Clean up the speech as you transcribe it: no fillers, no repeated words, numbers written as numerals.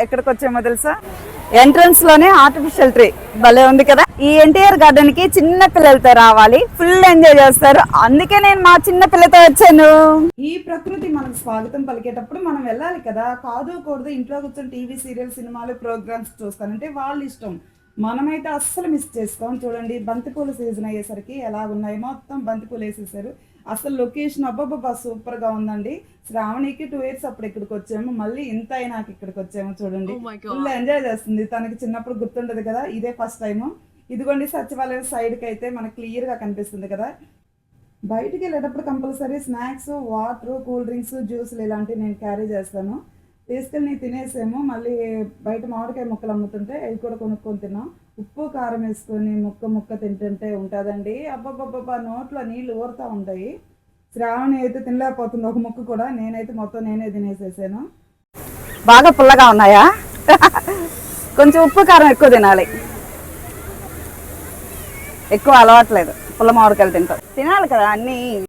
ఎక్కడికి వచ్చామో తెలుసా? ఎంట్రన్స్ లోనే ఆర్టిఫిషియల్ ట్రీ భలే ఉంది కదా. ఈ ఎన్టీఆర్ గార్డెన్ కి చిన్న పిల్లలతో రావాలి, ఫుల్ ఎంజాయ్ చేస్తారు. అందుకే నేను మా చిన్న పిల్లతో వచ్చాను. ఈ ప్రకృతి మనకు స్వాగతం పలికేటప్పుడు మనం వెళ్ళాలి కదా. కాదు కూడదు ఇంట్లో కూర్చొని టీవీ సీరియల్ సినిమాలు ప్రోగ్రామ్స్ చూస్తానంటే వాళ్ళ ఇష్టం. మనమైతే అస్సలు మిస్ చేసుకోం. చూడండి బంతిపూల సీజన్ అయ్యేసరికి ఎలా ఉన్నాయి, మొత్తం బంతిపూలు వేసేసారు. అసలు లొకేషన్ అబ్బాబ్బా సూపర్ గా ఉందండి. శ్రావణికి 2 years అప్పుడు ఇక్కడికి వచ్చాము, మళ్ళీ ఇంత అయినాక ఇక్కడికి వచ్చాము. చూడండి ఫుల్ ఎంజాయ్ చేస్తుంది. తనకి చిన్నప్పుడు గుర్తుండదు కదా, ఇదే ఫస్ట్ టైము. ఇదిగోండి సచివాలయం సైడ్కి అయితే మనకు క్లియర్ గా కనిపిస్తుంది కదా. బయటికి వెళ్ళేటప్పుడు compulsory snacks, water, cool drinks, జ్యూస్లు ఇలాంటివి నేను క్యారీ చేస్తాను. తీసుకెళ్ళి తినేసాము. మళ్ళీ బయట మామిడికాయ ముక్కలు అమ్ముతుంటే అవి కూడా కొనుక్కొని తిన్నాం. ఉప్పు కారం వేసుకొని ముక్క తింటుంటే ఉంటుందండి. అబ్బబ్బబ్బా నోట్లో నీళ్ళు ఊరుతూ ఉంటాయి. శ్రావణి అయితే తినలేకపోతుంది ఒక ముక్క కూడా. నేనైతే మొత్తం నేనే తినేసేసాను. బాగా పుల్లగా ఉన్నాయా? కొంచెం ఉప్పు కారం ఎక్కువ తినాలి, ఎక్కువ అలవాట్లేదు. పుల్ల మామిడికాయలు తింటాం, తినాలి కదా అన్నీ.